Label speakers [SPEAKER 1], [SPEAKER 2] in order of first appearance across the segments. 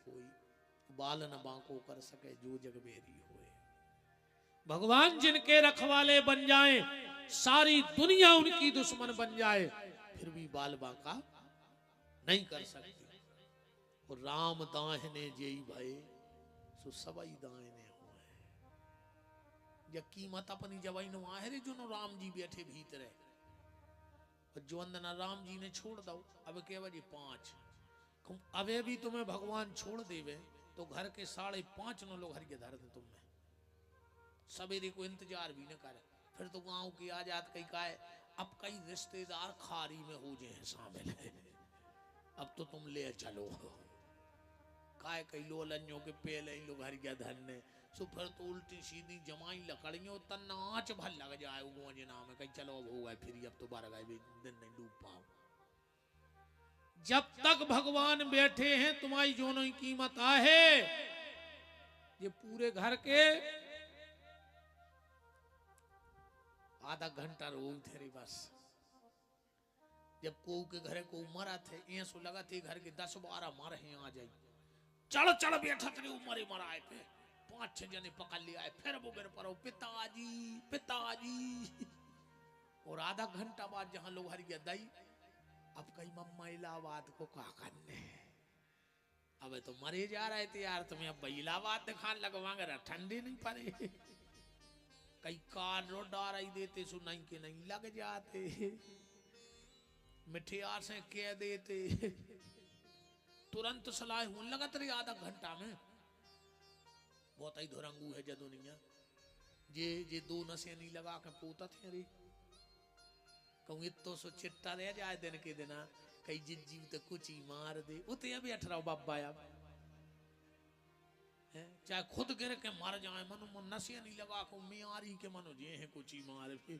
[SPEAKER 1] कोई, बाल न बांको कर सके जो जग बेरी होए। भगवान जिनके रखवाले बन जाएं, सारी दुनिया उनकी दुश्मन बन जाए, फिर भी बाल बांका नहीं कर सकती। और राम दाहिने जेई भय सो सबई दाहिने होए। या कीमत अपनी जवाई नो आहे जो नो राम जी बैठे भीतरे, और जो अंदर राम जी ने छोड़ दो। अब के बजे 5, अबे भी तुम्हें भगवान छोड़ देवे तो घर के 5:30 नो लोग हर के धर दे तुम्हें, सवेरे को इंतजार भी न करे। फिर तो गांव की आजाद कई का है, अब कई रिश्तेदार खारी में हो जाए शामिल है, अब तो तुम ले चलो काय कई लोलन्यों के पेले इन लोग हर गया धन ने। सो फिर तो उल्टी सीधी जमाई लकड़ियों तन्ना आँच भल लग जाए उगोजे नाम है कहीं चलो अब हो गए फिर अब तो बारह गए दिन नहीं डूब पाओ। जब तक भगवान बैठे हैं तुम्हारी जोनों की कीमत आहे। ये पूरे घर के आधा घंटा रोग थे रे बस। जब को के घरे को मरा थे ये सो लगा थे घर के 10-12 मारे हैं आ जाई, चलो चलो बैठा तेरे उमरे मराए पे 5-6 जने पकड़ लिया है। फिर वो मेरे पर पिताजी पिताजी। और आधा घंटा बाद जहां लोग हर गया दई, अब कई मम्मा इलाहाबाद को क्या करने, अब तो मरे जा रहे थे यार, तुम्हें अब इलाहाबाद दिखाने लगवाएंगे ठंडी नहीं पड़े। कई कार रो डार ही देते सो नहीं के नहीं लग जाते, मिठियार से कह देते, तुरंत सलाह होने लगा तेरे आधा घंटा में। बहुत ही धुरंगू है जदुनिया, जे 2 नशे नहीं लगा के पोता थे। अरे कहूँ इतो सो चिट्टा रह जाए दिन के दिन, कई जीव तो कुछ ही मार दे उते अभी 18 बाबा चाहे खुद गिर के मर जाए, मनो नशे नहीं लगा को मियारी के मनो जे है कुछ ही मार फिर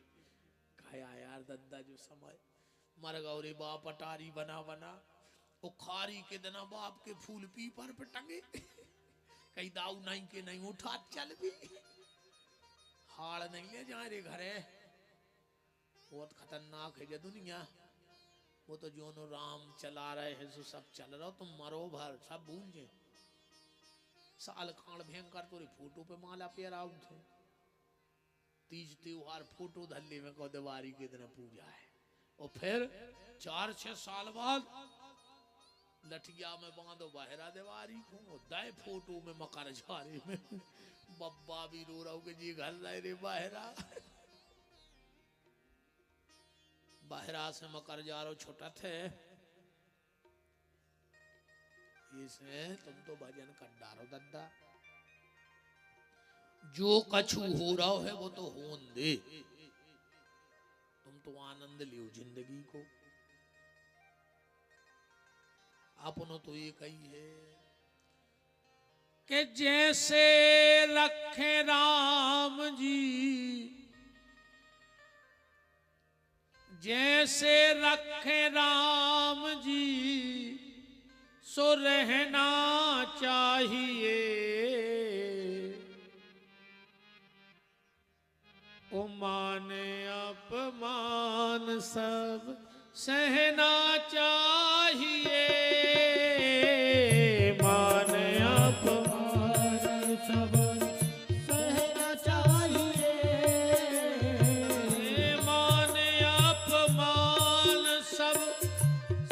[SPEAKER 1] खाया यार दद्दा जो समय मर गौ रे बाप अटारी बना बना। वो खारी के दिना बाप के फूल पीपर पे टंगे, कई दाऊ नहीं के नहीं उठा चल भी हाड़ नहीं ले जाए रे घरे। बहुत खतरनाक है ये दुनिया। वो तो जो नो राम चला रहे हैं सो सब चल रहा, तुम मरो भर सब भूंजे। साल खान भयंकर तोरी फोटो पे माला पेरा थे, तीज त्योहार फोटो धल्ले में को दिवारी के दिन पूजा है। और फिर 4-6 साल बाद लठिया में बांधो बहरा दिवारी को दाए फोटो में मकर झारे में बब्बा भी रो रहा के जी घर रहे रे बहरा। बहरा से मकर जा रो छोटा थे, इसमें तुम तो भजन कर डारो दद्दा, जो कछु हो रहा है वो तो होन दे, तुम तो आनंद लियो जिंदगी को। अपनो तो ये कही है कि जैसे रखे राम जी, जैसे रखे राम जी सो रहना चाहिए। ओ माने अपमान सब सहना चाहिए, माने अपमान सब सहना चाहिए, माने अपमान सब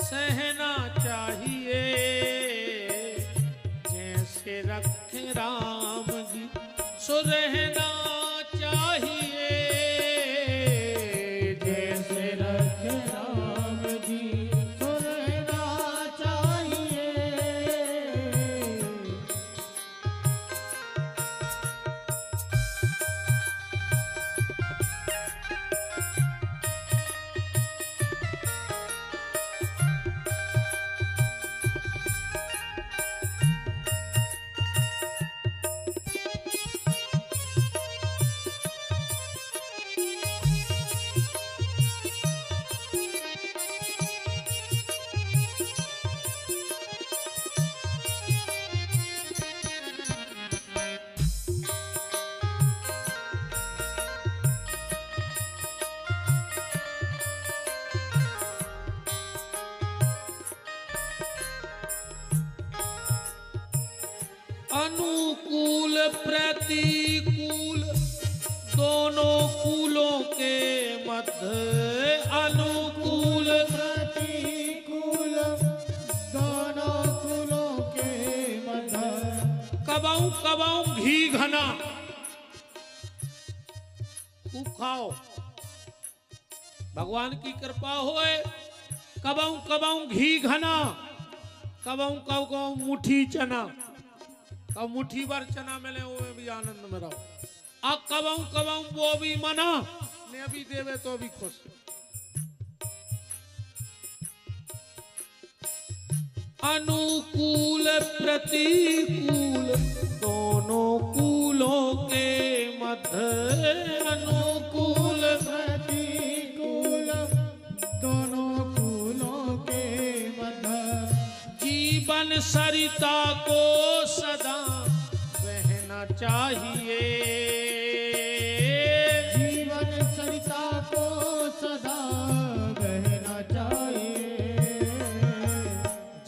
[SPEAKER 1] सहना चाहिए। जैसे रखे राम जी सो रहना चाहिए, जैसे रखे राम जी सो रहना चाहिए। अनुकूल प्रतिकूल दोनों कूलों के मध्य, अनुकूल
[SPEAKER 2] प्रतिकूल दोनों कूलों के मध्य।
[SPEAKER 1] कबाऊं कबाऊं घी घना, खूब खाओ, भगवान की कृपा होए। कबाऊं कबाऊं घी घना, कबाऊं कबाऊं मुट्ठी चना, कब मुट्ठी भर चना मिले वो भी आनंद में रहो। अब कबाऊं कबाऊं वो भी मना, ने भी देवे तो भी खुश। अनुकूल प्रतिकूल दोनों कूलों के मध्य, अनुकूल
[SPEAKER 2] प्रतिकूल दोनों कूलों के मध्य।
[SPEAKER 1] जीवन सरिता को सदा बहना चाहिए,
[SPEAKER 2] जीवन सरिता को सदा बहना चाहिए।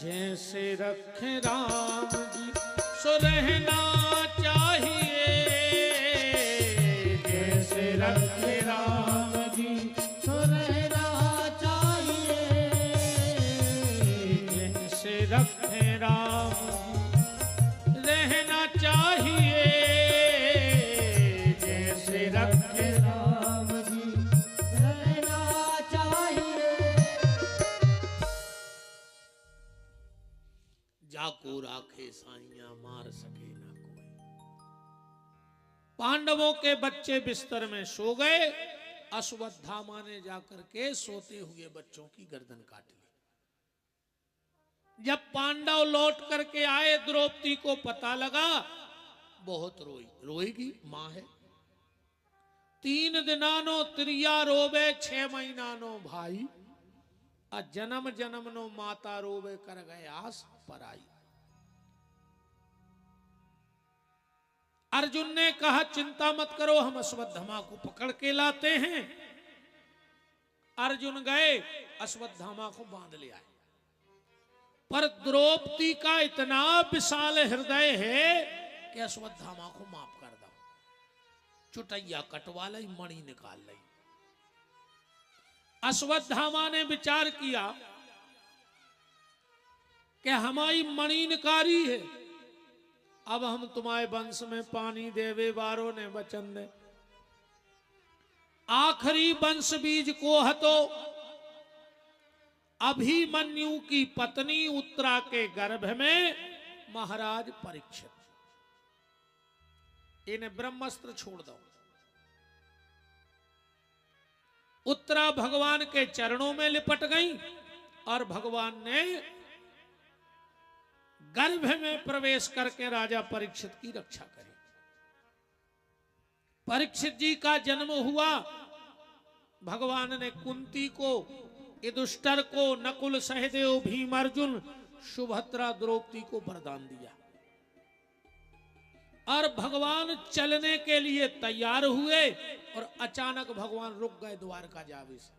[SPEAKER 1] जैसे रखे राम जी सो रहना चाहिए, जैसे रखे राम
[SPEAKER 2] जी तो रहना चाहिए।
[SPEAKER 1] जैसे रखे राम रहना चाहिए, जैसे रखे
[SPEAKER 2] राम जी रहना चाहिए।
[SPEAKER 1] जाको राखे साइया मार सके ना कोई। पांडवों के बच्चे बिस्तर में सो गए, अश्वत्थामा ने जाकर के सोते हुए बच्चों की गर्दन काट ली। जब पांडव लौट करके आए, द्रौपदी को पता लगा, बहुत रोई। रोएगी, मां है। 3 दिनानो त्रिया रोवे, 6 महीनानो भाई, आ जन्म जन्म नो माता रोवे, कर गए आस पराई। अर्जुन ने कहा चिंता मत करो, हम अश्वत्थामा को पकड़ के लाते हैं। अर्जुन गए, अश्वत्थामा को बांध ले आए। पर द्रौपदी का इतना विशाल हृदय है कि अश्वत्थामा को माफ कर दो। चुटैया कटवा ली, मणि निकाल ली। अश्वत्थामा ने विचार किया कि हमारी मणि निकारी है, अब हम तुम्हारे वंश में पानी देवे वारों ने वचन दे। आखिरी वंश बीज को हतो। अभिमन्यु की पत्नी उत्तरा के गर्भ में महाराज परीक्षित, इन्हें ब्रह्मास्त्र छोड़ दो। उत्तरा भगवान के चरणों में लिपट गई और भगवान ने गर्भ में प्रवेश करके राजा परीक्षित की रक्षा करी। परीक्षित जी का जन्म हुआ। भगवान ने कुंती को, युधिष्ठिर को, नकुल सहदेव, भीम अर्जुन, सुभद्रा, द्रौपदी को वरदान दिया। और भगवान चलने के लिए तैयार हुए और अचानक भगवान रुक गए द्वारका जावे से।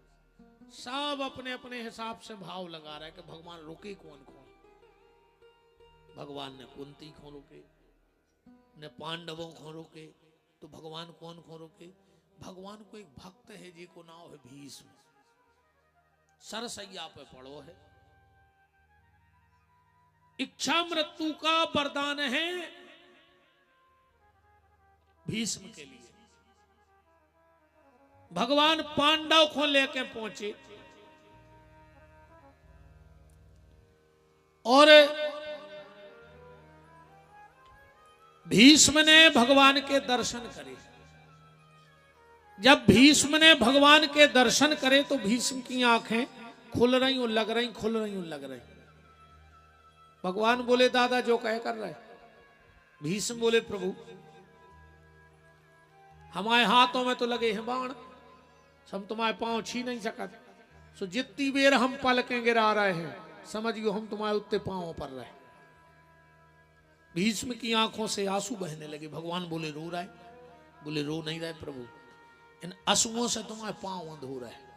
[SPEAKER 1] सब अपने अपने हिसाब से भाव लगा रहे कि भगवान रुके कौन कौन। भगवान ने कुंती को रोके, ने पांडवों को रोके, तो भगवान कौन को रोके? भगवान को एक भक्त है जी को नाम है भीष्म, सरसैया पे पड़ो है। इच्छा मृत्यु का वरदान है भीष्म के लिए। भगवान पांडव को लेके पहुंचे और भीष्म ने भगवान के दर्शन करे। जब भीष्म ने भगवान के दर्शन करे तो भीष्म की आंखें खुल रही और लग रही, खुल रही और लग रही। भगवान बोले दादा जो कह कर रहे। भीष्म बोले प्रभु हमारे हाथों में तो लगे हैं बाण, हम तुम्हारे पांव छीन नहीं सकते। सो जितनी बेर हम पलकें गिरा रहे हैं समझियो हम तुम्हारे उत्ते पांवों पर रहे। भीष्म की आंखों से आंसू बहने लगे। भगवान बोले रो रहा है? बोले रो नहीं रहे प्रभु, इन आंसुओं से तुम्हारे पांव अंध हो रहे हैं,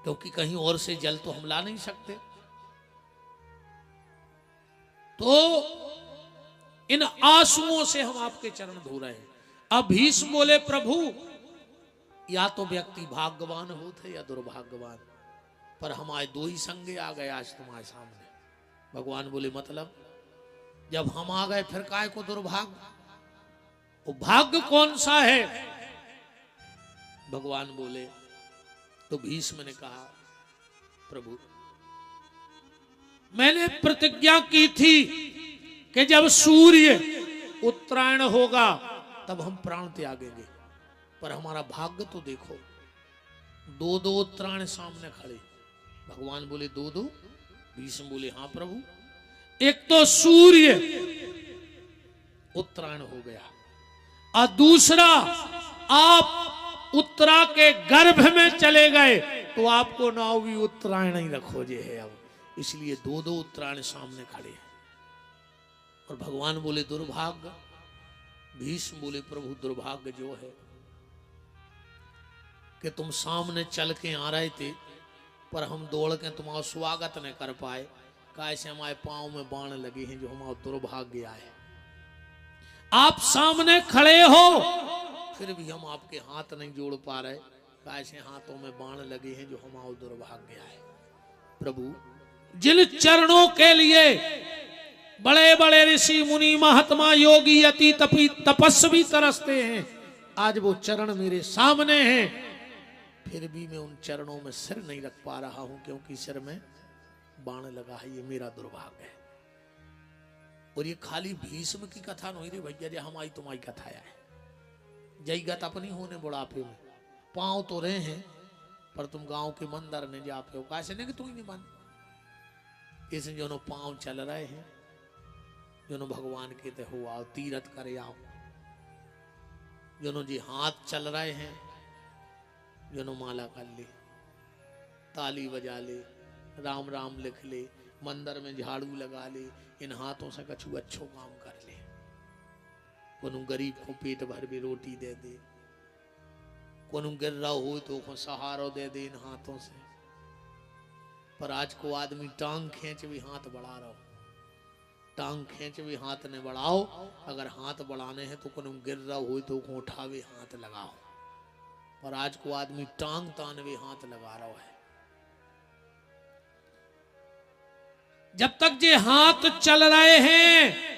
[SPEAKER 1] क्योंकि कहीं और से जल तो हम ला नहीं सकते। तो इन आंसुओं से हम आपके चरण धो रहे हैं। अब भीष्म बोले प्रभु या तो व्यक्ति भाग्यवान होते या दुर्भाग्यवान, पर हमारे दो ही संगे आ गए आज तुम्हारे सामने। भगवान बोले मतलब जब हम आ गए फिर काय को दुर्भाग्य, वो भाग्य कौन सा है? भगवान बोले तो भीष्म ने कहा प्रभु मैंने प्रतिज्ञा की थी कि जब सूर्य उत्तरायण होगा तब हम प्राण त्यागेंगे, पर हमारा भाग्य तो देखो, दो दो उत्तरायण सामने खड़े। भगवान बोले दो दो? भीष्म बोले हाँ प्रभु, एक तो सूर्य उत्तरायण हो गया और दूसरा आप उत्तरा के गर्भ में चले गए तो आपको नाव भी उत्तरायण ही रखो जे है अब, इसलिए दो दो उत्तरायण सामने खड़े हैं। और भगवान बोले दुर्भाग्य? भीष्म बोले प्रभु दुर्भाग्य जो है कि तुम सामने चल के आ रहे थे पर हम दौड़ के तुम्हारा स्वागत न कर पाए, कैसे हमारे पांव में बाण लगे हैं जो हमारा दुर्भाग्य आए। आप सामने खड़े हो फिर भी हम आपके हाथ नहीं जोड़ पा रहे, कैसे हाथों में बाण लगे हैं जो हमारा दुर्भाग्य आए। प्रभु जिन चरणों के लिए बड़े बड़े ऋषि मुनि महात्मा योगी अति तपस्वी तरसते हैं, आज वो चरण मेरे सामने हैं, फिर भी मैं उन चरणों में सिर नहीं रख पा रहा हूं क्योंकि सिर में बाण लगा है, ये मेरा दुर्भाग्य है। और ये खाली भीष्म की कथा नहीं रे भैया, जे हमारी तुम्हारी कथा है। जय गत अपनी होने बुढ़ापे में पांव तो रहे हैं पर तुम गांव के मंदिर ने जाते हो, कैसे नहीं कि तुम ही नहीं मान। इसे जो पांव चल रहे हैं, जो भगवान के ते हो आओ तीरथ करे आओ, जो जी हाथ चल रहे हैं, जो माला कर ले, ताली बजा ले, राम राम लिख ले, मंदिर में झाड़ू लगा ले, इन हाथों से कछु अच्छो काम कर ले, कोनो गरीब को पेट भर भी रोटी दे दे, कोनो गिर रहा हो तो को सहारा दे दे इन हाथों से। पर आज को आदमी टांग खींच भी हाथ बढ़ा रहा हो, टांग खींच भी हाथ ने बढ़ाओ, अगर हाथ बढ़ाने हैं तो कोनो गिर रहा हो तो को उठावे हाथ लगाओ, पर आज को आदमी टांग तान भी हाथ लगा रहा है। जब तक जे हाथ चल रहे हैं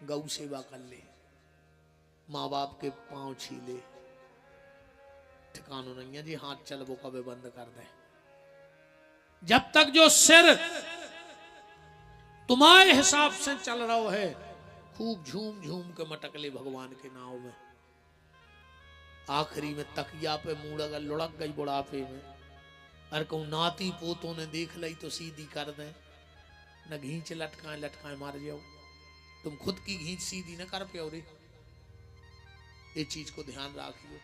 [SPEAKER 1] गौ सेवा कर ले, माँ बाप के पांव छीले, ठिकानों नहीं है जी हाथ चल वो कभी बंद कर दे। जब तक जो सिर तुम्हारे हिसाब से चल रहा है, खूब झूम झूम के मटक ले भगवान के नाव में, आखिरी में तकिया पे मुड़ अगर लुढ़क गई बुढ़ापे में, अरे कहूं नाती पोतों ने देख ली तो सीधी कर दे, न घींच लटकाए लटकाए मार जाओ, तुम खुद की घींच सीधी न कर पाओ रे। ये चीज को ध्यान रखियो।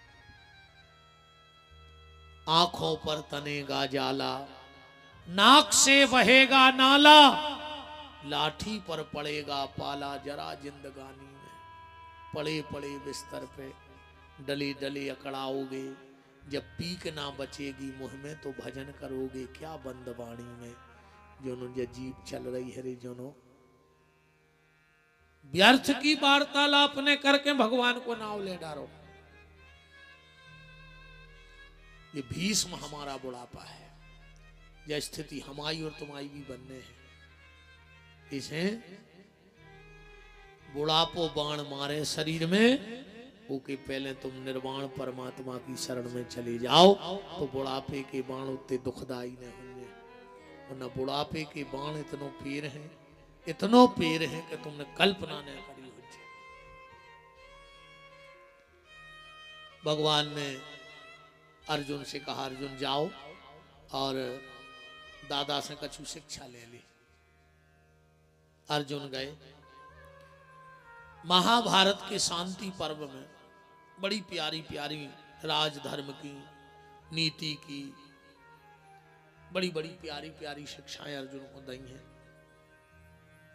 [SPEAKER 1] आंखों पर तनेगा जाला, नाक से बहेगा नाला, लाठी पर पड़ेगा पाला जरा जिंदगानी में, पड़े पड़े बिस्तर पे डले डले अकड़ाओगे, जब पीक ना बचेगी मुंह में तो भजन करोगे क्या बंदवाणी में। जोनो ये जीप चल रही है रे जोनो, व्यर्थ की वार्तालाप ने करके भगवान को नाव ले डालो। ये भीष्म हमारा बुढ़ापा है, यह स्थिति हमारी और तुम्हारी भी बनने है। इसे बुढ़ापो बाण मारे शरीर में, ओके पहले तुम निर्वाण परमात्मा की शरण में चले जाओ तो बुढ़ापे के बाण उतने दुखदाई न होंगे। वरना बुढ़ापे के बाण इतनो पेर हैं, इतनो पेर हैं कि तुमने कल्पना न करी हो। भगवान ने अर्जुन से कहा अर्जुन जाओ और दादा से कछु शिक्षा ले ली। अर्जुन गए। महाभारत के शांति पर्व में बड़ी प्यारी प्यारी राजधर्म की, नीति की बड़ी बड़ी प्यारी प्यारी शिक्षाएं अर्जुन को दी हैं।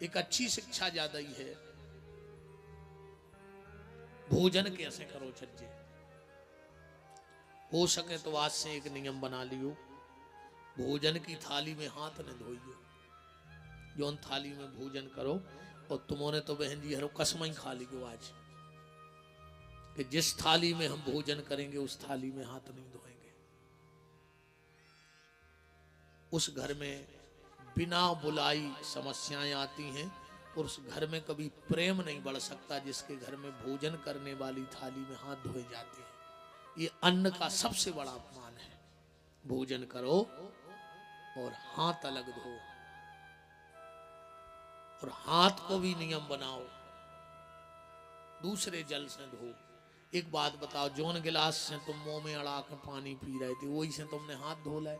[SPEAKER 1] एक अच्छी शिक्षा ज्यादा ही है, भोजन कैसे करो छज्जे। हो सके तो आज से एक नियम बना लियो, भोजन की थाली में हाथ न धोइयो। जौन थाली में भोजन करो और तुमने तो बहन जी हरो कसम ही खा ली को आज कि जिस थाली में हम भोजन करेंगे उस थाली में हाथ नहीं धोएंगे। उस घर में बिना बुलाई समस्याएं आती हैं और उस घर में कभी प्रेम नहीं बढ़ सकता जिसके घर में भोजन करने वाली थाली में हाथ धोए जाते हैं। ये अन्न का सबसे बड़ा अपमान है। भोजन करो और हाथ अलग धो, और हाथ को भी नियम बनाओ, दूसरे जल से धो। एक बात बताओ, जौन गिलास से तुम मुंह में अड़ा के पानी पी रहे थे वही से तुमने हाथ धो लाए?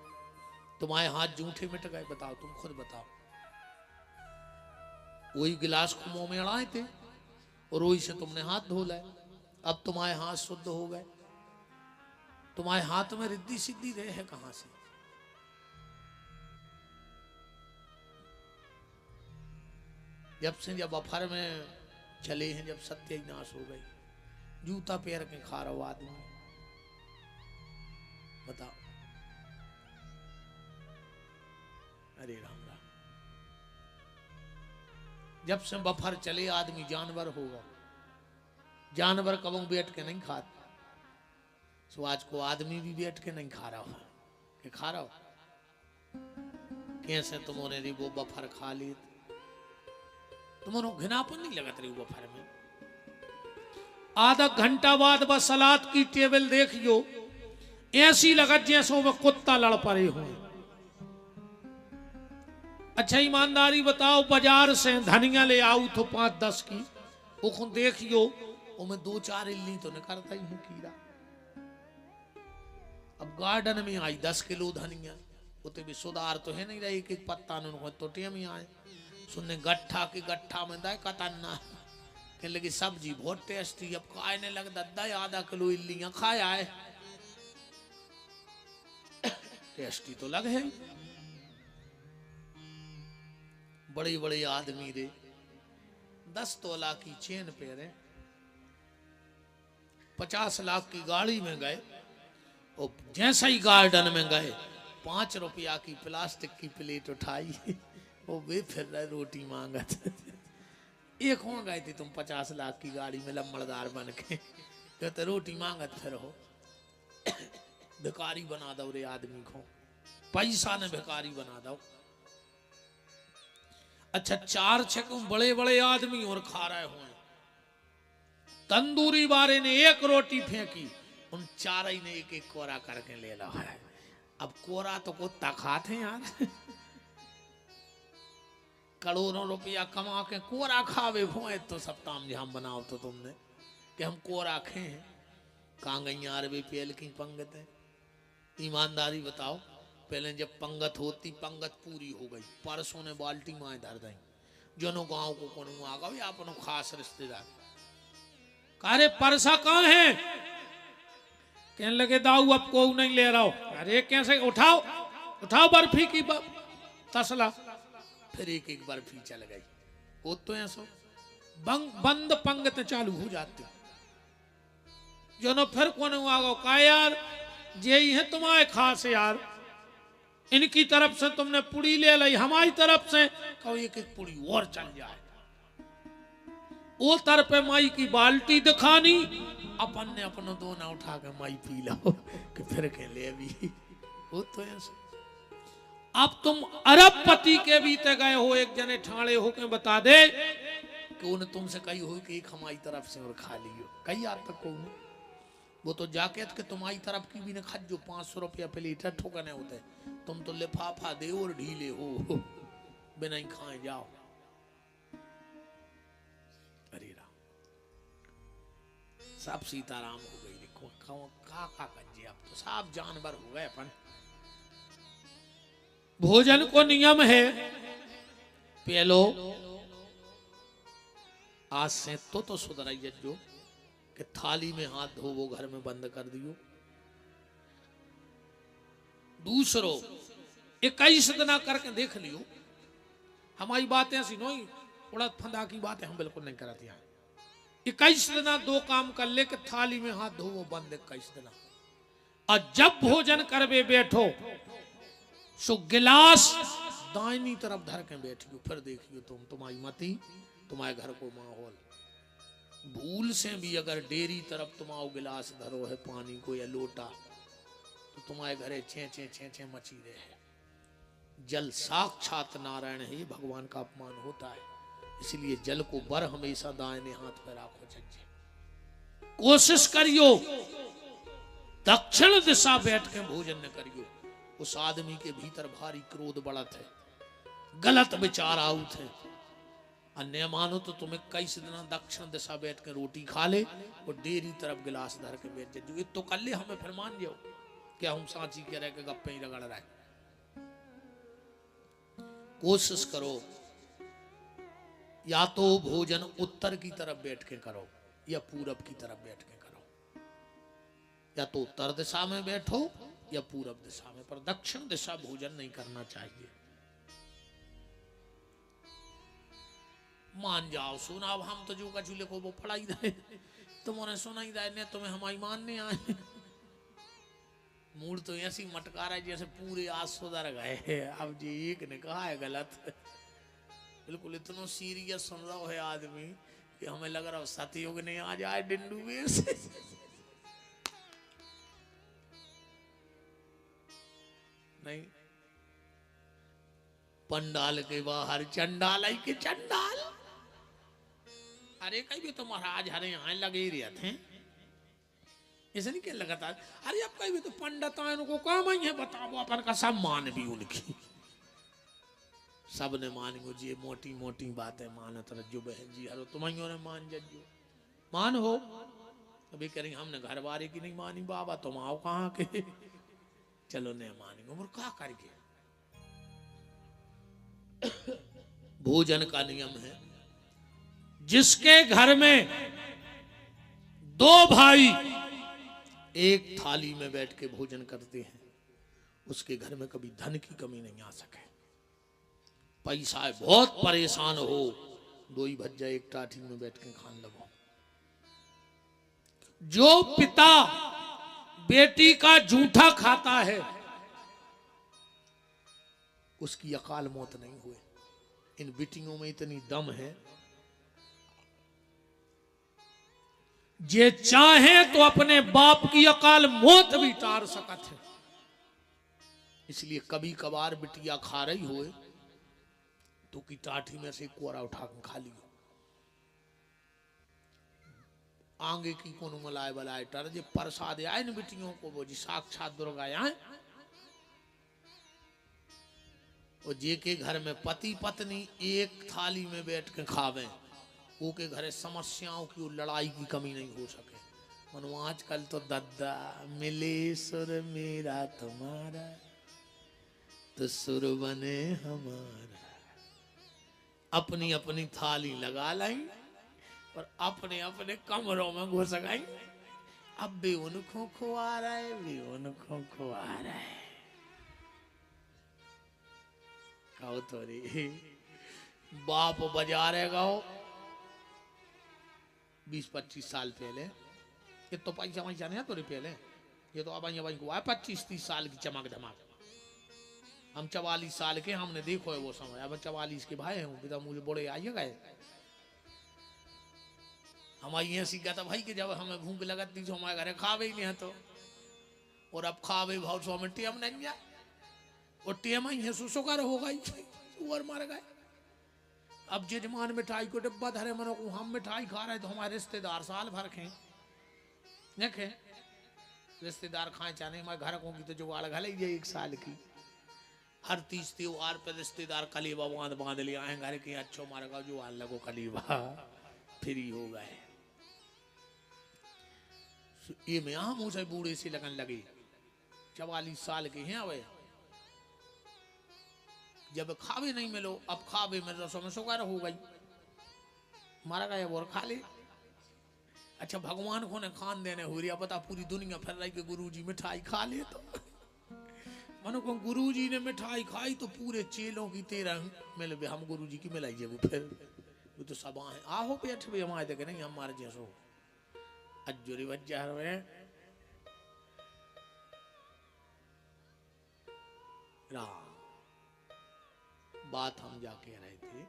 [SPEAKER 1] तुम्हारे हाथ जूठे मिट गए? बताओ, तुम खुद बताओ। वही गिलास को मुंह में अड़ाए थे और वही से तुमने हाथ धो लाए। अब तुम्हारे हाथ शुद्ध हो गए। तुम्हारे हाथ में रिद्धि सिद्धि रहे है कहां से? जब अफर में चले हैं, जब सत्य नाश हो गई, जूता पैर के खा रहा आदमी, बताओ। अरे राम राम। जब से बफर चले आदमी जानवर होगा। जानवर कबों बैठ के नहीं खाता, सो आज को आदमी भी बैठ के नहीं खा रहा हो कि खा रहा हो। कैसे तुमने री वो बफर खा ली? तुमने घिनापन नहीं लगत रही बफर में? आधा घंटा बाद बस सलाद की टेबल देखियो, ऐसी लगत जैसे में कुत्ता लड़ पड़े हो। अच्छा ईमानदारी बताओ, बाजार से धनिया ले आओ तो 5-10 की, वो देखियो उनमें 2-4 इल्ली तो निकलता ही है कीड़ा। अब गार्डन में आई 10 किलो धनिया, उते भी सुधार तो है नहीं रही कि पत्ता न तो टेम ही आए सुनने गट्ठा की गट्ठा में दाए कतन्ना कहने लगी सब्जी बहुत टेस्टी। अब खाने लग दद्दा आधा किलो इल्लियां खाया है, टेस्टी तो लग है। बड़े बड़े आदमी रे 10 तोला की चेन पहने, 50 लाख की गाड़ी में गए और जैसा ही गार्डन में गए 5 रुपया की प्लास्टिक की प्लेट उठाई, वो वे फिर रहे रोटी मांगत। एक हो गए थे तुम 50 लाख की गाड़ी में लम्बड़दार बन के, कहते रोटी मांगत फिर हो। भिखारी बना दो रे आदमी को, पैसा ने भिखारी बना दो। अच्छा 4-6 बड़े बड़े आदमी और खा रहे हुए, तंदूरी वाले ने एक रोटी फेंकी, उन 4 ही ने एक एक कोरा करके ले ला है। अब कोरा तो कुत्ता खाते यार, करोड़ों रुपया कमा के कोरा खावे हुए तो सब ताम झाम बनाओ तो तुमने कि हम कोरा खे हैं। कहाँ गई यार वे पेल की पंगत है? ईमानदारी बताओ, पहले जब पंगत होती, पंगत पूरी हो गई, परसों ने बाल्टी माए धर दी, जनो गांव को कोनो आ गए अपनो खास रिश्तेदार, अरे परसा कहाँ है? कहने लगे दाऊ अब को नहीं ले रहा हो। अरे कैसे? उठाओ उठाओ बर्फी की तसला। फिर एक एक बर्फी चल गई। वो तो ऐसा बंद पंगत चालू हो जाती, जनो फिर कोनो आ गो का यार यही है तुम्हारे खास यार, इनकी तरफ से तुमने पुड़ी ले ली, हमारी तरफ से कहो एक एक पुड़ी और चल जाए। वो तर पे माई की बाल्टी दिखानी, अपन ने अपना दोना उठा के माई पी लो कि फिर के ले भी। वो तो ऐसे। अब तुम अरबपति के बीते गए हो, एक जने ठाणे हो के बता दे कि उन्हें तुमसे कही हो कि एक हमारी तरफ से और खा लियो, कई आज तक को वो तो जाके के तुम्हारी तरफ की भी न खा जो 500 रुपया प्लेट ठोकने होते, तुम तो लिफाफा दे और ढीले हो बिना ही खाए जाओ। अरे राम, सब सीताराम हो गई। देखो का कज्जे, अब तो सब जानवर हो गए अपन। भोजन को नियम है, पहलो आज से तो सुधराइए जो कि थाली में हाथ धो वो घर में बंद कर दियो। दूसरो 21 दिन करके देख लियो, हमारी बातें ऐसी नहीं उड़द फंदा की बातें हम बिल्कुल नहीं करते हैं। 21 दिन 2 काम कर ले कि थाली में हाथ धो वो बंद 21 दिन। और जब भोजन करवे बैठो सो गिलास दाहिनी तरफ धर के बैठियो, फिर देखियो तुम्हारी मती तुम्हारे घर को माहौल। भूल से भी अगर डेरी तरफ तुम आओ गिलास धरो है पानी को या लोटा, तो तुम्हारे घरे छे मची रहे है। जल साक्षात नारायण है, ये भगवान का अपमान होता है। इसलिए जल को बर हमेशा दाहिने हाथ पे राखो। जज्जे कोशिश करियो दक्षिण दिशा बैठ के भोजन न करियो। उस आदमी के भीतर भारी क्रोध बढ़त है, गलत विचार आउत है। अन्य मानो तो तुम्हें कई दिन दक्षिण दिशा बैठ के रोटी खा ले और डेरी तरफ गिलास धर के बैठ जाओ। ये तो कर ले, हमें फिर मान जाओ क्या हम सांची कह रहे के गप्पे ही रगड़ रहे। कोशिश करो या तो भोजन उत्तर की तरफ बैठ के करो या पूरब की तरफ बैठ के करो। या तो उत्तर दिशा में बैठो या पूरब दिशा में, पर दक्षिण दिशा भोजन नहीं करना चाहिए। मान जाओ सुना। अब हम तो जो कचूले को वो फड़ाई दे, तुम्हारे सुना ही दे, तुम्हें हमारी मानने आए। मूड तो ऐसी मटका रहा है जैसे पूरे आज सुधर गए। अब जी एक ने कहा है गलत, बिल्कुल इतना सीरियस सुन रहा है आदमी कि हमें लग रहा है सतयुग ने आ जाए डिंडू में से। नहीं, पंडाल के बाहर चंडाल आई के चंडाल। अरे कहीं भी तो महाराज हरे यहाँ लगे ही रहते हैं, ऐसे नहीं क्या लगातार। अरे अब कहीं भी तो पंडित आए, उनको काम ही है बताओ अपन का सब मान भी उनकी। सब ने मानी जी, मोटी मोटी बातें मानत रज्जो बहन जी। हरो तुम्हारियों ने मान जज्जो मान हो। अभी करेंगे हमने घर वाले की नहीं मानी, बाबा तुम आओ कहाँ के। चलो नहीं मानेंगे उम्र क्या करके। भोजन का नियम है, जिसके घर में दो भाई एक थाली में बैठ के भोजन करते हैं, उसके घर में कभी धन की कमी नहीं आ सके। पैसा है बहुत परेशान हो, दो ही भज्जा एक टाठी में बैठ के खान लगो। जो पिता बेटी का जूठा खाता है उसकी अकाल मौत नहीं हुए। इन बेटियों में इतनी दम है, जे चाहे तो अपने बाप की अकाल मौत भी टार सकत है। इसलिए कभी कभार बिटिया खा रही होए तो की टाठी में से कोरा उठा कर खा लियो। आगे की कोनो मलाए बलाए टर जे प्रसाद आए न बिटियों को, वो जी साक्षात दुर्गा आए। और जे के घर में पति पत्नी एक थाली में बैठ के खावे, वो के घरे समस्याओं की लड़ाई की कमी नहीं हो सके। मनो आजकल तो दद्दा मिले सुर मेरा तुम्हारा तो सुर बने हमारा। अपनी अपनी थाली लगा लाई और अपने अपने कमरों में घुस गई। अब भी उनको खुआ रहा है, भी उनको खुआ रहा है। कहो तो रे बाप बाजारे गाओ 20-25 साल पहले, ये तो पैसा वैसा नहीं है तो पहले, ये तो अब को आया 25-30 साल की चमक धमाक। हम 44 साल के, हमने देखो है वो समय। अब 44 के भाई हूँ, पिता मुझे बड़े आइए गए। हमारी ऐसी कहता भाई कि जब हमें भूख लगती तो हमारे घरे खावे ही नहीं है तो, और अब खावे भाव सौ में टेम नहीं है, और टेम ही है सुसुकर हो गई और मर गए। अब जजमान मिठाई को डिब्बा धरे मनो को, हम मिठाई खा रहे तो हमारे रिश्तेदार साल भर खे देखे रिश्तेदार खाए चाहे हमारे घर को की तो जुगाड़ घले जाए 1 साल की। हर 30 त्योहार पे रिश्तेदार कलीबा बांध ले आए घर के। अच्छो मारे का जो आन लगो कलीबा फ्री हो गए। ये में हम उसे बूढ़े से लगन लगी। 44 साल के हैं अब, जब खावे नहीं मिलो, अब खावे में रसों में सुगार हो गई, मारा गया और खा ले। अच्छा भगवान को ने खान देने हो रही, पता पूरी दुनिया फिर रही कि गुरुजी मिठाई खा ले। तो मनो को गुरुजी ने मिठाई खाई तो पूरे चेलों की 13 मिल भी हम गुरुजी की मिलाई जे। फिर वो तो सब आए आहो बैठ भी हमारे देखे नहीं हमारे जैसो अज्जुरी बच्चा में राम। बात हम जा कह रहे थे,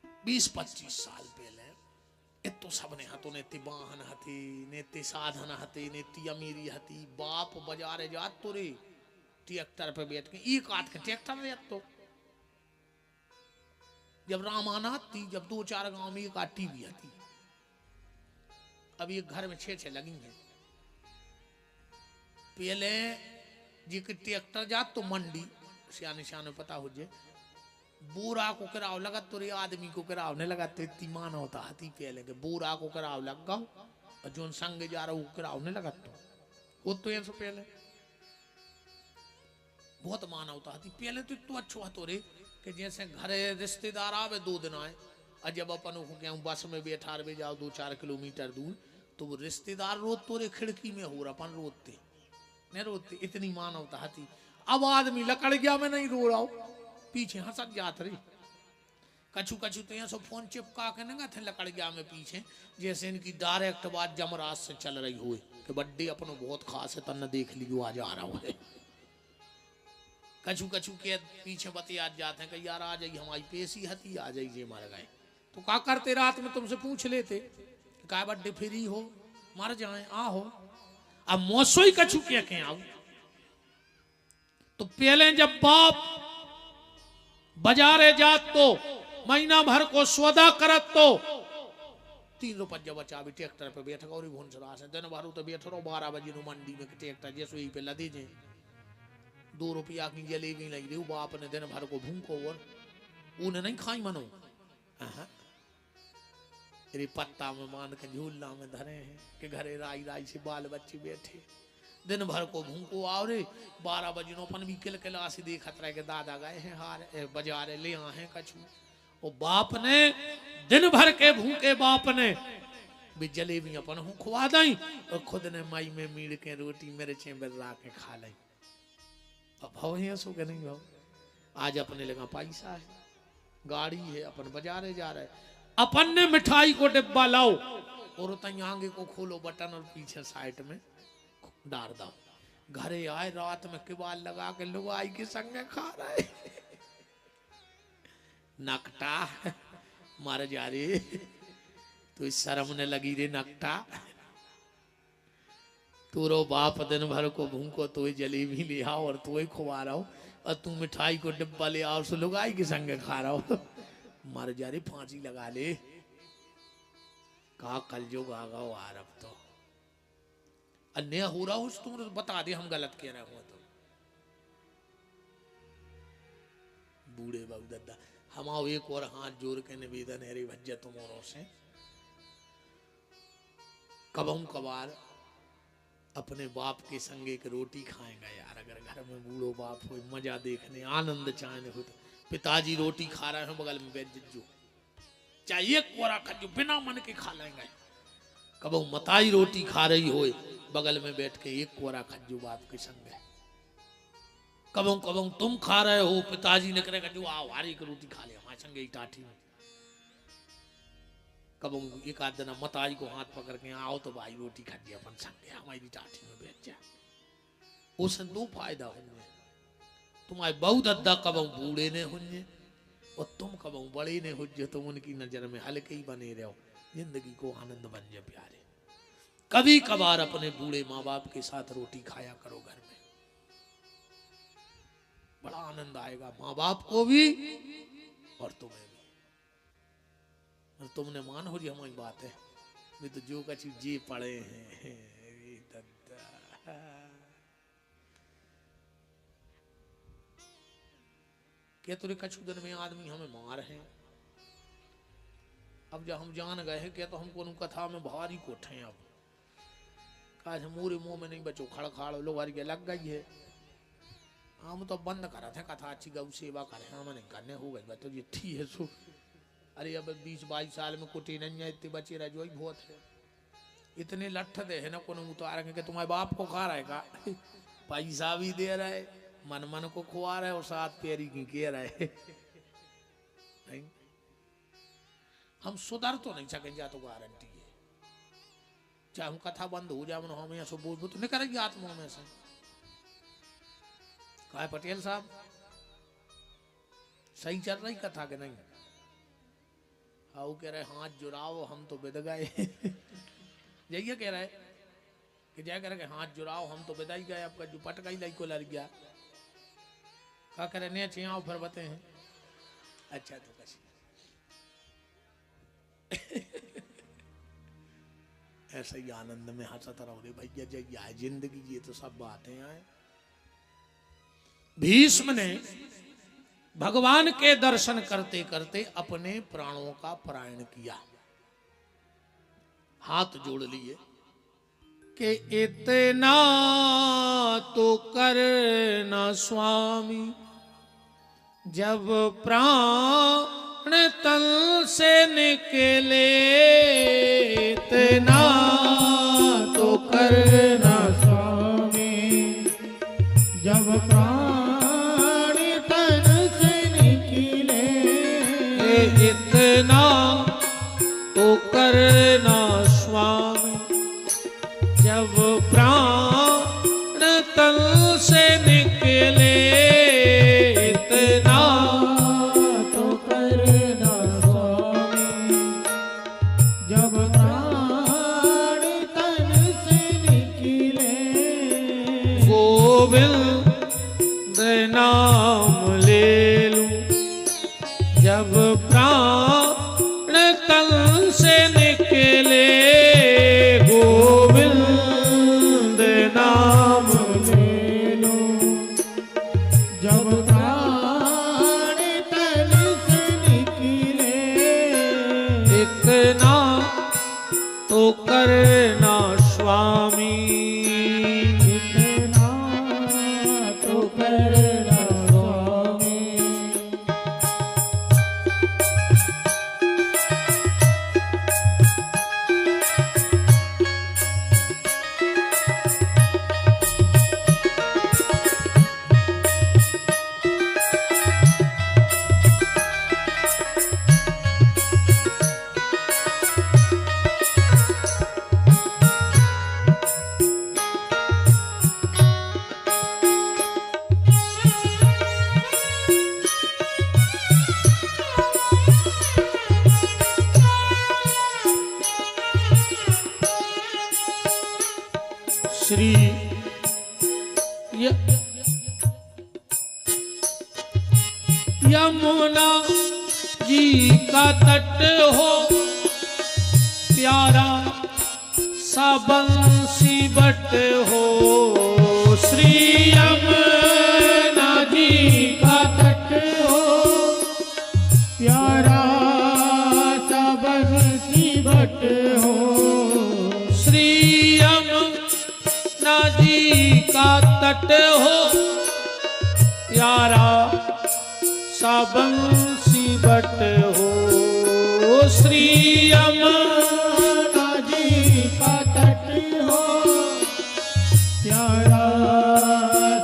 [SPEAKER 1] 20-25 साल पहले इतो सबने हतो ने ती वाहन हती ने ती साधन हती ने ती अमीरी हती बाप बाजारे जात तो रे ट्रैक्टर पे बैठ के एक हाथ के ट्रैक्टर रे तो जब रामाना थी जब 2-4 गांव में एक आटी भी हती अब एक घर में 6-6 लगी हैं पहले जी के ट्रैक्टर जात तो मंडी सियाने सियाने पता हो जे बोरा को कराव लगा तो रे आदमी को कराव नहीं लगा तो इतनी मान होता हती पहले के बोरा को कराव लग गौ और जो संग जा रहा वो कराव नहीं लगा तो वो तो ऐसा पहले बहुत मान होता हती पहले तो इतना अच्छा तो रे कि जैसे घरे रिश्तेदार आवे 2 दिन आए और जब अपन को क्या बस में बैठा रहे जाओ 2-4 किलोमीटर दूर तो वो रिश्तेदार रोत तो रे खिड़की में हो रहा अपन रोते नहीं रोते इतनी मान होता हती अब आदमी लकड़ गया मैं नहीं रो रहा हूं पीछे हंसत जात रही कछु कछु तो यहाँ सब फोन चिपका के ना थे लकड़ गया में पीछे जैसे इनकी डायरेक्ट बात जमराज से चल रही हुई कि बड्डे अपनो बहुत खास है तन्ने देख लियो आज आ रहा है कछु कछु के पीछे बतिया जाते हैं कि यार आ जाइए हमारी पेशी हती आ जाइए मर गए तो क्या करते रात में तुमसे पूछ लेते क्या बड्डे फ्री हो मर जाए आ हो अब मौसो ही कछु के आओ तो पहले जब बाप बाजारे जात तो महीना भर को सौदा करत तो 3 रुपया बचा भी ट्रैक्टर पे बैठ गौरी भुनसरा से दिन भर तो बैठ रहो 12 बजे मंडी में ट्रैक्टर जैसे ही पे लदी जे 2 रुपया की जलेबी लगी रही बाप ने दिन भर को भूखो और उन्हें नहीं खाई मनो तेरी पत्ता में मान के झूलना में धरे हैं कि घरे राई राई से बाल बच्चे बैठे दिन भर को भूखो आओ रे 12 बजे अपन भी किल किला से देखत रहे के दादा गए हैं हार बाजारे ले आए हैं कछु वो बाप ने दिन भर के भूखे बाप ने भी जलेबी अपन हूँ खुआ दई और खुद ने माई में मीड़ के रोटी मेरे चेंबर ला के खा ली अब भाव है सो के नहीं भाव आज अपने लगा पैसा है गाड़ी है अपन बाजारे जा रहे अपन ने मिठाई को डिब्बा लाओ और आगे को खोलो बटन और पीछे साइड में डाल दो घरे आए रात में किबाल लगा के लोग आई के संग खा रहे नकटा मारे जा रहे तो इस शर्म ने लगी रे नकटा तोरो बाप दिन भर को भूखो तो जलेबी ले आओ और तो खुआ रहा हो और तू मिठाई को डिब्बा ले आओ सो लोग आई के संग खा रहा हो मर जा रे फांसी लगा ले कहा कल जो गागा आ रब तो अन्य हो रहा हो तुम बता दे हम गलत कह रहे हो तो बूढ़े बाबू दादा हम आओ एक और हाथ जोड़ के निवेदन है रे भज्जा तुमोरों से कबहू कबार अपने बाप के संग एक रोटी खाएगा यार अगर घर में बूढ़ो बाप हो मजा देखने आनंद चाहने हो तो पिताजी रोटी खा रहे हैं बगल में बैठ जो चाहे एक कोरा खजू बिना मन के खा लेंगे कबहू मताई रोटी खा रही हो बगल में बैठ के एक कोरा खज्जू बाप के संग है कबहू कबहू तुम खा रहे हो पिताजी ने करेगा जो आओ हारी की रोटी खा ले हमारे संगे टाठी में कबहू एक आध दिन मताई को हाथ पकड़ के आओ तो भाई रोटी खा दिया अपन संगे हमारी टाठी में बैठ जा उससे 2 फायदा होंगे तुम्हारे बहुत अद्दा कबहू बूढ़े ने होंगे और तुम कबहू बड़े ने हो जो तुम उनकी नजर में हल्के ही बने रहो जिंदगी को आनंद बन जाए प्यारे कभी कभार अपने बूढ़े माँ बाप के साथ रोटी खाया करो घर में बड़ा आनंद आएगा माँ बाप को भी और तुम्हें भी और तुमने मान हो जी हमारी बात है वे तो जो कछु जी पड़े हैं क्या तुरे कछु दिन में आदमी हमें मार है अब जब हम जान गए हैं क्या तो हमको उन कथा में भारी कोठे अब काश मोरे मुंह में नहीं बचो खड़खाड़ लोग के लग गई है हम तो बंद करा थे कथा अच्छी गौ सेवा करे हम नहीं करने हो गई तो ये ठीक है सो अरे अब 20-22 साल में कुटी नहीं है इतने बचे रह जो ही बहुत है इतने लठ दे है ना को उतार के तुम्हारे बाप को खा रहे का पैसा भी दे रहे मन मन को खुआ रहे और साथ पैरी की कह रहे नहीं हम सुधर तो नहीं सकेंगे या तो गारंटी है चाहे हम कथा बंद हो जाए हम यहाँ से बोल तो नहीं करेंगे आत्मा में से कहा पटेल साहब सही चल रही कथा के नहीं वो कह रहे हाथ जुड़ाओ हम तो बिद गए यही कह रहे कि जय कह हाथ जुड़ाओ हम तो बिदाई गए, आपका जो पटका ही लाई को लड़ गया। क्या कह रहे ने छियाओ फिर बते हैं। अच्छा तो कसी ऐसा ही आनंद में हंसत रहो रे भैया, जय आए जिंदगी, ये तो सब बातें आए। भीष्म ने भगवान के दर्शन करते करते अपने प्राणों का पलायन किया, हाथ जोड़ लिए कि इतना तो करना स्वामी, जब प्राण तन से निकले इतना तो करना
[SPEAKER 2] स्वामी, जब प्राण तन से निकले
[SPEAKER 1] इतना तो करना स्वामी, जब प्राण तन से निकले इतना
[SPEAKER 2] तो करना स्वामी, जब प्राण तन से निकले
[SPEAKER 1] गोविंद नाम ले लूं, जब प्राण तन से निकले गोविंद नाम
[SPEAKER 2] ले लो, जब प्राण तन से निकले
[SPEAKER 1] इतना तो करना स्वामी,
[SPEAKER 2] इतना तो करना स्वामी।
[SPEAKER 1] श्री यमुना जी का तट हो प्यारा सा बंसी बट हो, श्री यमुना जी का तट
[SPEAKER 2] हो प्यारा सा बंसी बट हो,
[SPEAKER 1] श्री यमुना जी का तट हो प्यारा सा बंसी बट हो, श्री
[SPEAKER 2] यमुना जी का तट हो प्यारा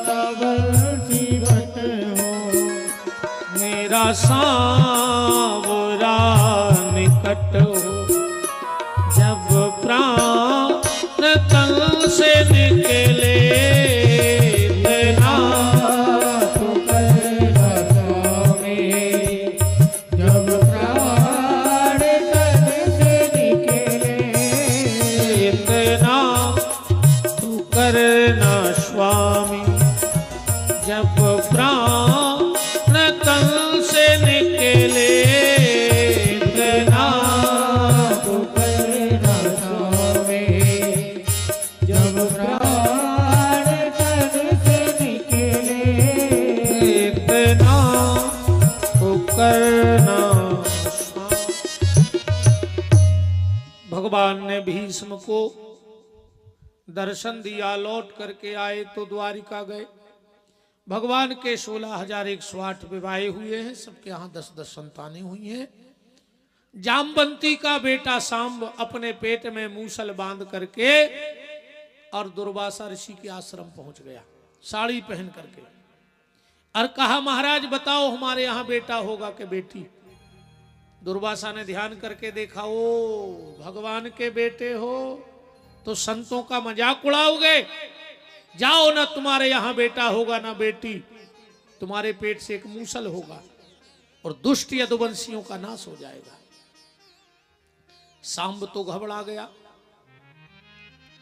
[SPEAKER 2] सा बंसी बट हो,
[SPEAKER 1] मेरा सांवरा निकट हो, जब प्राण तन से निकले इतना
[SPEAKER 2] तो करना स्वामी, जब प्राण तन से निकले
[SPEAKER 1] इतना तू करना स्वामी, जब प्राण तन से निकले इतना
[SPEAKER 2] तो करना स्वामी, जब प्राण तन से निकले
[SPEAKER 1] इतना तो करना। भगवान ने भीष्म को दर्शन दिया, लौट करके आए तो द्वारिका गए। भगवान के 16,108 विवाह हुए हैं, सबके यहाँ 10-10 संतानें हुई हैं। जामवंती का बेटा सांब अपने पेट में मूसल बांध करके और दुर्वासा ऋषि के आश्रम पहुंच गया साड़ी पहन करके, और कहा महाराज बताओ हमारे यहाँ बेटा होगा कि बेटी। दुर्वासा ने ध्यान करके देखा, ओ भगवान के बेटे हो तो संतों का मजाक उड़ाओगे, जाओ ना तुम्हारे यहाँ बेटा होगा ना बेटी, तुम्हारे पेट से एक मूसल होगा और दुष्ट यदुवंशियों का नाश हो जाएगा। सांब तो घबरा गया,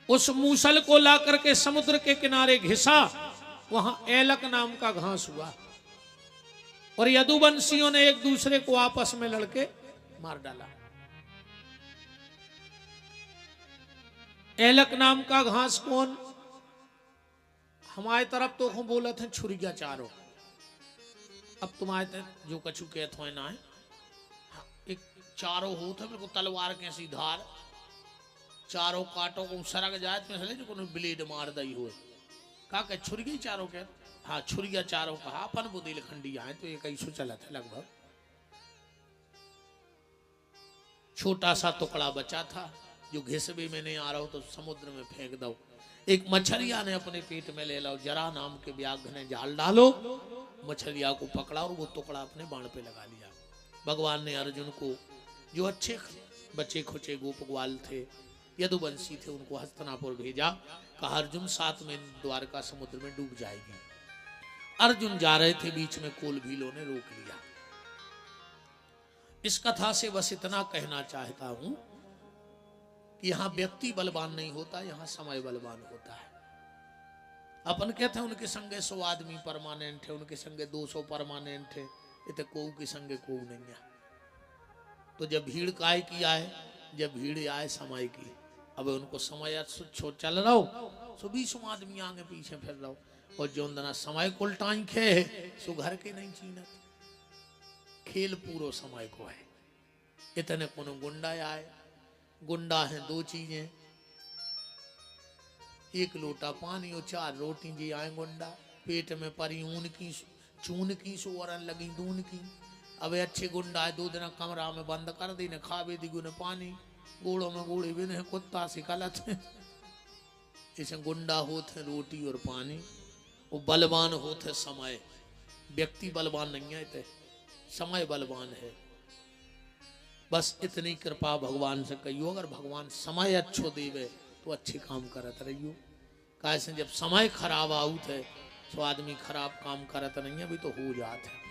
[SPEAKER 1] उस मूसल को ला करके समुद्र के किनारे घिसा, वहां एलक नाम का घास हुआ और यदुवंशियों ने एक दूसरे को आपस में लड़के मार डाला। एलक नाम का घास कौन? हमारे तरफ तो हम बोला थे छुरिया चारो, अब तुम्हारे जो कछु कहते हो ना है, एक चारों होता है, मेरे को तलवार कैसी धार, चारों काटों को सरक जाए तो जो को ब्लेड मार दई हुए, का कह छुरिया चारों कह, हाँ छुरिया चारों कहा, अपन बुंदेलखंडी आए तो ये कैसो चला था लगभग। छोटा सा टुकड़ा बचा था जो घिसबे में नहीं आ रहा हो तो समुद्र में फेंक दो। एक मछलिया ने अपने पेट में ले लो, जरा नाम के व्याघ्र ने जाल डालो, मछलिया को पकड़ा और वो टुकड़ा अपने बाण पे लगा लिया। भगवान ने अर्जुन को, जो अच्छे बच्चे खुचे गोप ग्वाल थे, यदुवंशी थे, उनको हस्तिनापुर भेजा, कहा अर्जुन 7 में द्वारका समुद्र में डूब जाएगी। अर्जुन जा रहे थे, बीच में कोल भीलों ने रोक लिया। इस कथा से बस इतना कहना चाहता हूं कि यहां व्यक्ति बलवान नहीं होता, यहां समय बलवान होता है। अपन कहते हैं उनके संगे 100 आदमी परमानेंट है, उनके संगे 200 परमानेंट है, इतने कोऊ के संगे कोऊ नहीं है। तो जब भीड़ काय की आए, जब भीड़ आए समय की, अब उनको समय छो चल रहा हो, सो 20 आदमी आगे पीछे फिर रहा हो, और जो अंदर समय को उल्टाई खे सो घर के नहीं चीनत, खेल पूरो समय को है। इतने कोनो गुंडा आए, गुंडा है 2 चीजें, 1 लोटा पानी और 4 रोटी जी आए गुंडा, पेट में परी ऊन की चून की सोरन लगी दून की। अब अच्छे गुंडा है 2 दिन कमरा में बंद कर दी, ने खावे दी ने पानी, गोड़ों में गोड़े भी ने कुत्ता से गलत है। इसे गुंडा होते रोटी और पानी, वो बलवान होते समय। व्यक्ति बलवान नहीं है, इतने समय बलवान है। बस इतनी कृपा भगवान से कहियो, अगर भगवान समय अच्छो देवे तो अच्छे काम करत रहियो। कैसे जब समय खराब आउत है तो आदमी खराब काम करत नहीं है, अभी तो हो जात है।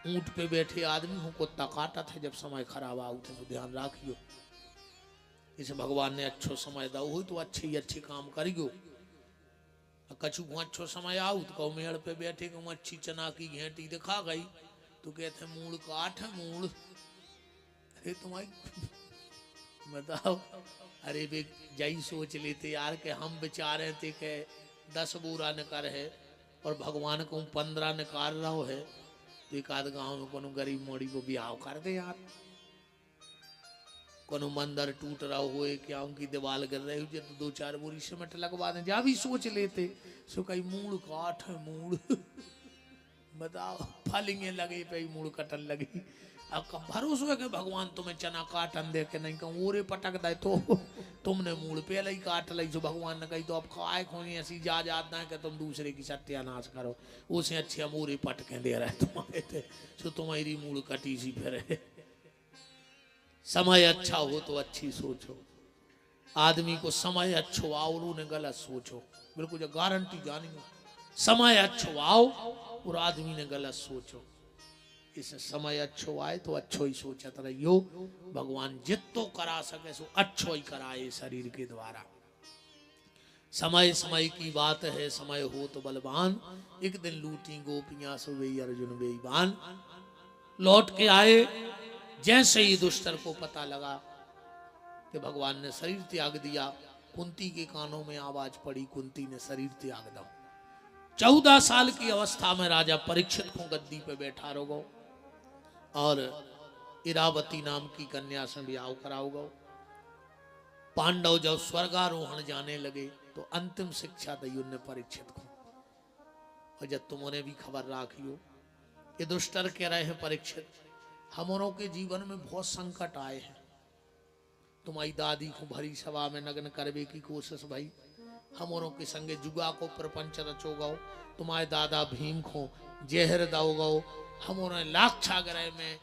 [SPEAKER 1] ऊंट पे बैठे आदमी को कुत्ता काटत है, जब समय खराब आउत है तो ध्यान रखियो। इसे भगवान ने अच्छो समय दो हो तो अच्छे ही अच्छे काम करियो। कछु अच्छो समय आउ तो मेड़ पे बैठे को अच्छी चना की घेंटी दिखा गई तो कहते मूड़ काट है मूड़। अरे तुम्हारी बताओ, अरे बे जई सोच लेते यार के हम बेचारे थे के 10 बुरा निकर है और भगवान को 15 निकाल रहा है, तो एक आध गाँव में कोनो गरीब मोड़ी को ब्याह कर दे यार। कोनो मंदिर टूट रहा हो क्या उनकी दीवार गिर रही हो तो 2-4 बोरी सीमेंट लगवा दें, जा भी सोच लेते। सो कई मूड़ काट है मूड़ बताओ, फलिंगे लगे पे मूड़ कटन लगी। अब भरोसा है कि भगवान तुम्हें चना काटन दे के नहीं कहूँ ओरे पटक दे तो तुमने मूड़ पे लई काट लई। जो भगवान ने कही तो अब काय खोनी ऐसी जा जाता है कि तुम दूसरे की सत्यानाश करो, उसे अच्छे हम ओरे पटके दे रहे तुम्हारे थे, सो तुम्हारी मूड़ कटी सी फिर। समय अच्छा हो तो अच्छी सोचो, आदमी को समय अच्छो आओ और गलत सोचो, बिल्कुल जो गारंटी जानी हो। समय अच्छो आओ और आदमी ने गलत सोचो। इसे समय अच्छो आए तो अच्छो ही सोचत रहियो। भगवान जितो करा सके सो अच्छो ही कराए शरीर के द्वारा। समय समय की बात है, समय हो तो बलवान। एक दिन लूटी गोपियां सो वे अर्जुन बेईमान। लौट के आए, जैसे ही दुष्टर को पता लगा कि भगवान ने शरीर त्याग दिया, कुंती के कानों में आवाज पड़ी, कुंती ने शरीर त्याग दो। 14 साल की अवस्था में राजा परीक्षित को गद्दी पे बैठा रहो और इरावती नाम की कन्या से ब्याह कराओ। पांडव जब स्वर्गारोहण जाने लगे तो अंतिम शिक्षा दी उन्हें परीक्षित को। और जब तुमने भी खबर राखियो, ये दुष्टर कह रहे हैं परीक्षित, हमरों के जीवन में बहुत संकट आए हैं। तुम्हारी दादी को भरी सभा में नग्न करवे की कोशिश भई, हमरों के संगे जुगा को प्रपंच रचो गो, तुम्हारे दादा भीम को जहर दो गो, हमों लाक्षागृह में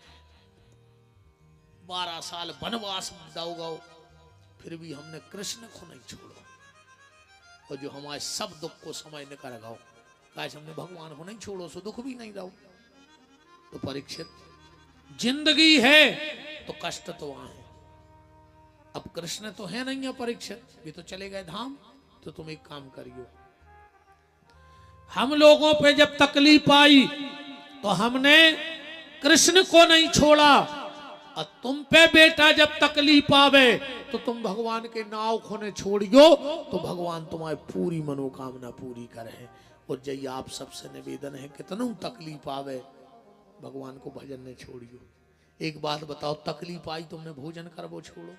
[SPEAKER 1] 12 साल वनवास दो गो, फिर भी हमने कृष्ण को नहीं छोड़ो। और जो हमारे सब दुख को समय निकर गो, कैसे हमने भगवान को नहीं छोड़ो सो दुख भी नहीं दो। तो परीक्षित, जिंदगी है तो कष्ट तो वहां है, अब कृष्ण तो है नहीं है परीक्षित, भी तो चले गए धाम। तो तुम एक काम करियो, हम लोगों पे जब तकलीफ आई तो हमने कृष्ण को नहीं छोड़ा, और तुम पे बेटा जब तकलीफ आवे तो तुम भगवान के नाव को ने छोड़ियो, तो भगवान तुम्हारी पूरी मनोकामना पूरी करे। और जय आप सबसे निवेदन है, कितनों तकलीफ आवे भगवान को भजन ने छोड़ियो। एक बात बताओ, तकलीफ आई तुमने भोजन कर वो छोड़ो,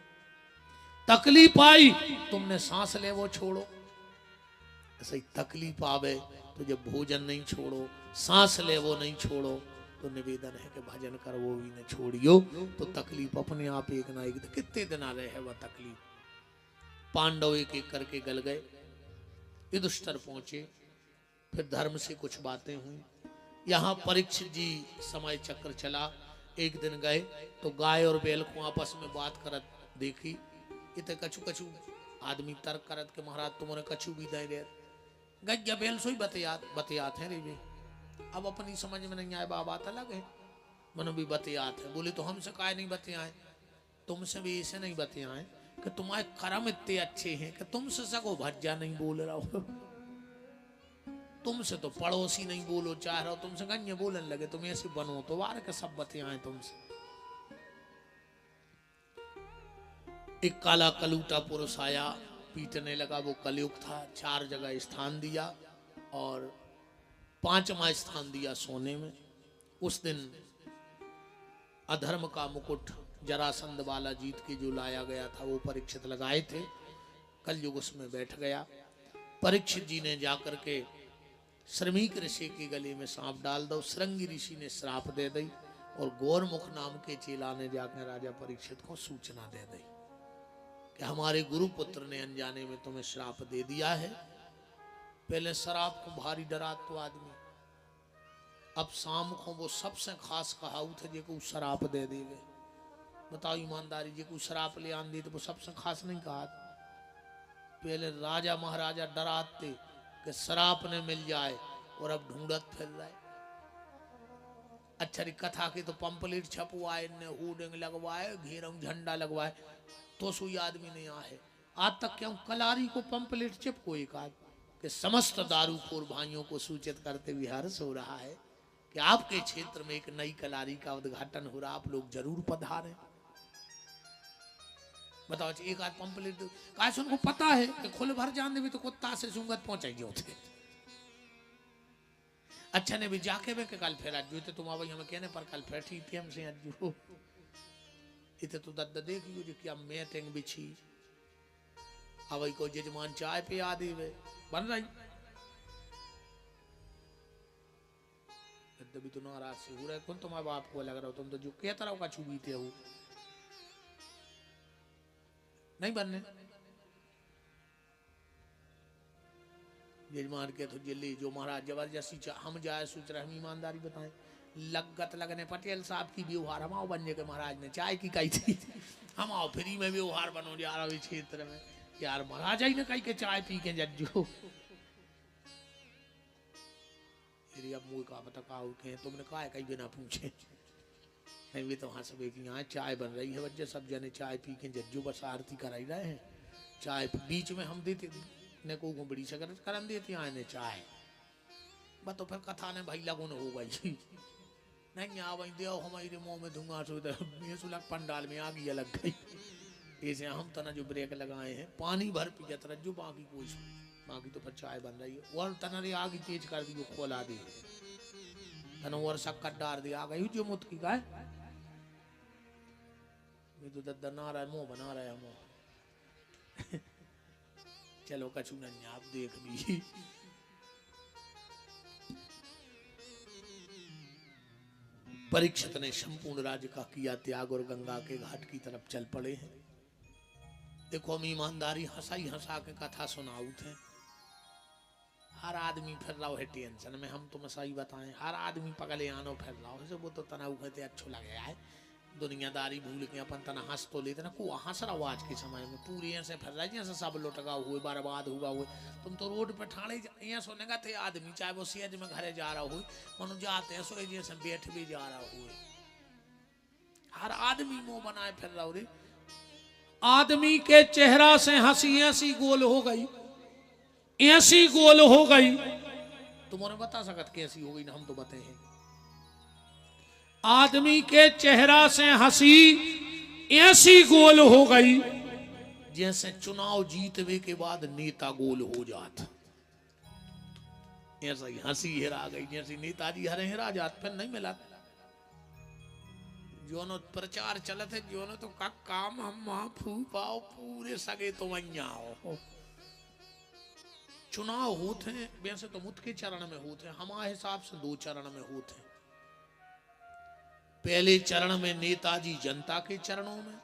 [SPEAKER 1] तकलीफ आई तुमने सांस ले वो छोड़ो। ऐसे ही तकलीफ आवे तो जब भोजन नहीं छोड़ो, सांस ले वो नहीं छोड़ो, तो निवेदन है कि भजन कर वो भी न छोड़ियो। तो तकलीफ अपने आप एक ना एक, कितने दिन आ रहे है वह तकलीफ। पांडव एक एक करके गल गए, युधिष्ठिर पहुंचे, फिर धर्म से कुछ बातें हुई। यहाँ परीक्षित जी समय चक्र चला। एक दिन गए तो गाय और बैल को आपस में बात करत देखी। इतने कछु कछु आदमी तर्क करत के महाराज तुमने कछु भी दे दे, गैया बैल सोई बतियात है रे भी। अब अपनी समझ में नहीं आए, बात अलग है, मनो भी बतियात है। बोले तो हमसे काय नहीं बतियाए, तुमसे भी ऐसे नहीं बतियाए कि तुम्हारे कर्म इतने अच्छे हैं कि तुमसे सको भज्जा नहीं बोल रहा हो, तुमसे तो पड़ोसी नहीं बोलो चाह रहा हो, तुमसे गन्य बोलने लगे, तुम ऐसे बनो तो वार के सब बतियाए तुमसे। एक काला कलूटा पुरुष आया, पीटने लगा। वो कलयुग था, 4 जगह स्थान दिया और 5वां स्थान दिया सोने में। उस दिन अधर्म का मुकुट जरासंध वाला जीत के जो लाया गया था वो परीक्षित लगाए थे। कलयुग उसमें बैठ गया। परीक्षित जी ने जाकर के श्रमिक ऋषि के गले में सांप डाल दो, श्रृंगी ऋषि ने श्राप दे दी, और गौरमुख नाम के चेला ने जाकर राजा परीक्षित को सूचना दे दी कि हमारे गुरुपुत्र ने अनजाने में तुम्हें श्राप दे दिया है। पहले शराब को भारी डरात तो आदमी, अब शाम को वो सबसे खास कहावत है जेको शराप दे देवे। बताओ ईमानदारी, जेको शराप ले आन दी तो वो सबसे खास नहीं कहा। पहले राजा महाराजा डराते कि शराप ने मिल जाए, और अब ढूंढत फिर रहे। अच्छा कथा के तो पंपलेट छपवाए, होर्डिंग लगवाए, घेरम झंडा लगवाए, तो सुई आदमी नहीं आए। आज तक क्यों कलारी को पंपलेट चिपको एक आध कि समस्त दारूखोर भाइयों को सूचित करते हुए हर्ष हो रहा है कि आपके क्षेत्र में एक नई कलारी का उद्घाटन हो रहा, आप लोग जरूर पधारें। बताओ एक आध पंपलेट काश उनको पता है कि खुल भर जान दे तो कुत्ता से सुंगत पहुंचाई होते। अच्छा ने भी जाके वे के कल फेरा जो थे तुम भाई हमें कहने पर कल फैठी थी हमसे अज्जू इते तो दद्द देखियो जो क्या मैं टेंग बिछी अवई को जजमान चाय पे आदि वे बन रही दद्द भी तो नाराज से हो रहा है। कौन तुम्हारे बाप को लग रहा हो, तुम तो जो कहता रहो का छुबीते हो नहीं बनने। जजमान के तो जिले जो महाराज जबरदस्ती हम जाए सोच रहे, हम ईमानदारी बताएं, लगत लगने पटेल साहब की व्यवहार हम आओ बनने के महाराज ने चाय की कही थी, हम आओ फ्री में व्यवहार बनो जा रहा क्षेत्र में यार महाराज ही ने कही के चाय पी के जज्जो अब मुँह का पता के तुमने कहा है कहीं बिना पूछे नहीं भी तो वहां सब एक यहाँ चाय बन रही है वजह सब जने चाय पी के जज्जो बस आरती कराई रहे हैं। चाय बीच में हम देते ने को बड़ी सकरत करन देती यहाँ ने चाय बस तो फिर कथा ने भाई लगो न हो गई नहीं आ वही दे हमारे मुंह में धुआं सुलग पंडाल में आग लग गई। ऐसे हम तना जो ब्रेक लगाए हैं पानी भर पिया तरज्जो बाकी कोई बाकी तो फिर चाय बन रही है और तना रे आग तेज कर दी खोला दी तना और शक्कर डाल दी आ गई जो मुत की गाय तो दद्दा ना रहा है मुंह बना रहा है हम चलो कछु नहीं आप देख ली। परीक्षित ने संपूर्ण राज्य का किया त्याग और गंगा के घाट की तरफ चल पड़े हैं। देखो हम ईमानदारी हंसा ही हंसा के कथा सुनाऊ थे। हर आदमी फिर रहा है टेंशन में, हम तुम्हें सही बताएं हर आदमी पगले आनो फिर रहा है वो तो तनाव कहते अच्छो लगे है दुनियादारी भूल के अपन तना हंस तो लेते ना को हंस रहा आज के समय में पूरी ऐसे फिर रहा जैसे सब लुटगा हुए बर्बाद हुआ हुए। तुम तो रोड पे ठाणे यहाँ सोने का थे आदमी चाहे वो सीएज में घरे जा रहा हो मनो जाते हैं सोए जैसे बैठ भी जा रहा हुए हर आदमी मुंह बनाए फिर रहा रे। आदमी के चेहरा से हंसी ऐसी गोल हो गई, ऐसी गोल हो गई, तुम्हारे बता सकत कैसी हो गई ना, हम तो बताए हैं। आदमी के चेहरा से हंसी ऐसी गोल हो गई जैसे चुनाव जीतने के बाद नेता गोल हो जाता। ऐसा ही हंसी हिरा गई जैसे नेताजी हरे हिरा जात, फिर नहीं मिला। जो न प्रचार चलत है, जो न तो का काम हम वहां फू पाओ पूरे सगे तो वहीं हो। चुनाव होते हैं वैसे तो मुद के चरण में होते हैं, हमारे हिसाब से 2 चरण में होते हैं। पहले चरण में नेताजी जनता के चरणों में,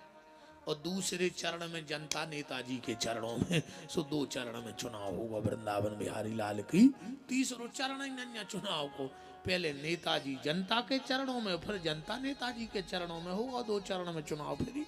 [SPEAKER 1] और दूसरे चरण में जनता नेताजी के चरणों में। सो 2 चरण में चुनाव होगा वृंदावन बिहारी लाल की। तीसरो चरण ही नहीं चुनाव को, पहले नेताजी जनता के चरणों में, फिर जनता नेताजी के चरणों में होगा। 2 चरण में चुनाव फिरी।